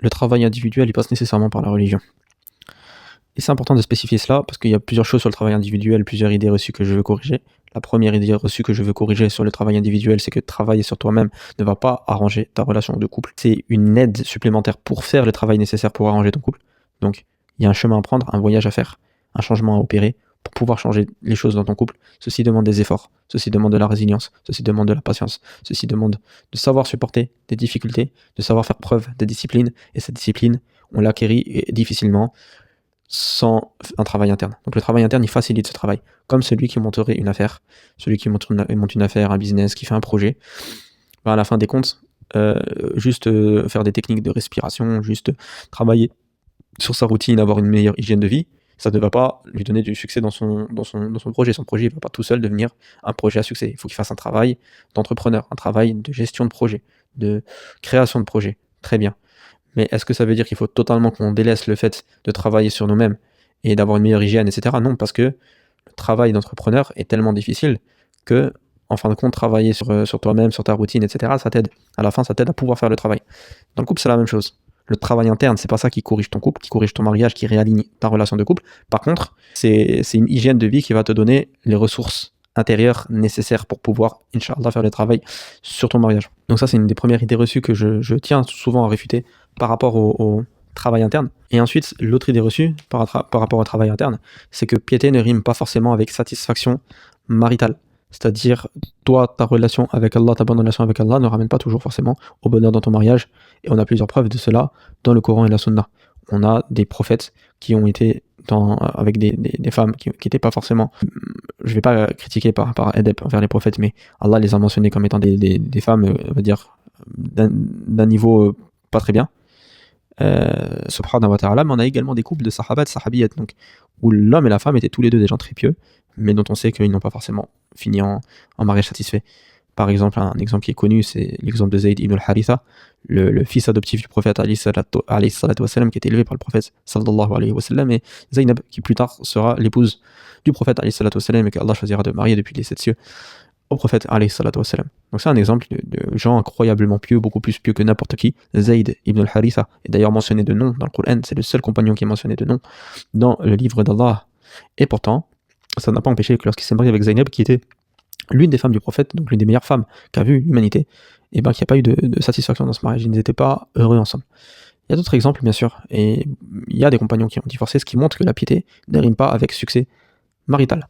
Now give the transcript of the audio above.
le travail individuel, il passe nécessairement par la religion. Et c'est important de spécifier cela parce qu'il y a plusieurs choses sur le travail individuel, plusieurs idées reçues que je veux corriger. La première idée reçue que je veux corriger sur le travail individuel, c'est que travailler sur toi-même ne va pas arranger ta relation de couple. C'est une aide supplémentaire pour faire le travail nécessaire pour arranger ton couple. Donc, il y a un chemin à prendre, un voyage à faire, un changement à opérer pour pouvoir changer les choses dans ton couple. Ceci demande des efforts, ceci demande de la résilience, ceci demande de la patience, ceci demande de savoir supporter des difficultés, de savoir faire preuve de discipline. Et cette discipline, on l'acquérit difficilement sans un travail interne. Donc le travail interne, il facilite ce travail. Comme celui qui monterait une affaire, celui qui monte une affaire, un business, qui fait un projet, à la fin des comptes, juste faire des techniques de respiration, juste travailler sur sa routine, avoir une meilleure hygiène de vie, ça ne va pas lui donner du succès dans son projet. Son projet ne va pas tout seul devenir un projet à succès. Il faut qu'il fasse un travail d'entrepreneur, un travail de gestion de projet, de création de projet. Très bien. Mais est-ce que ça veut dire qu'il faut totalement qu'on délaisse le fait de travailler sur nous-mêmes et d'avoir une meilleure hygiène, etc. Non, parce que le travail d'entrepreneur est tellement difficile que, en fin de compte, travailler sur toi-même, sur ta routine, etc., ça t'aide. À la fin, ça t'aide à pouvoir faire le travail. Dans le couple, c'est la même chose. Le travail interne, c'est pas ça qui corrige ton couple, qui corrige ton mariage, qui réaligne ta relation de couple. Par contre, c'est une hygiène de vie qui va te donner les ressources intérieures nécessaires pour pouvoir, Inch'Allah, faire le travail sur ton mariage. Donc ça, c'est une des premières idées reçues que je tiens souvent à réfuter par rapport au travail interne. Et ensuite, l'autre idée reçue par rapport au travail interne, c'est que piété ne rime pas forcément avec satisfaction maritale. C'est-à-dire, toi, ta relation avec Allah, ta bonne relation avec Allah ne ramène pas toujours forcément au bonheur dans ton mariage. Et on a plusieurs preuves de cela dans le Coran et la Sunna. On a des prophètes qui ont été avec des femmes qui n'étaient pas forcément... Je ne vais pas critiquer par adep envers les prophètes, mais Allah les a mentionnés comme étant des femmes, on va dire, d'un niveau pas très bien. Subhanahu wa ta'ala, mais on a également des couples de sahabat, sahabiyat, donc, où l'homme et la femme étaient tous les deux des gens très pieux, mais dont on sait qu'ils n'ont pas forcément fini en mariage satisfait. Par exemple, un exemple qui est connu, c'est l'exemple de Zayd ibn al-Haritha, le fils adoptif du prophète alayhi salatu wassalam, qui était élevé par le prophète sallallahu alayhi wa sallam, et Zaynab, qui plus tard sera l'épouse du prophète alayhi salatu wassalam, et qu'Allah choisira de marier depuis les 7 cieux au prophète alayhi salatu wassalam. Donc c'est un exemple de gens incroyablement pieux, beaucoup plus pieux que n'importe qui. Zayd ibn al-Haritha est d'ailleurs mentionné de nom dans le Coran, c'est le seul compagnon qui est mentionné de nom dans le livre d'Allah. Et pourtant, ça n'a pas empêché que lorsqu'il s'est marié avec Zaynab, qui était l'une des femmes du prophète, donc l'une des meilleures femmes qu'a vu l'humanité, et ben qu'il n'y a pas eu de satisfaction dans ce mariage, ils n'étaient pas heureux ensemble. Il y a d'autres exemples bien sûr, et il y a des compagnons qui ont divorcé, ce qui montre que la piété ne rime pas avec succès marital.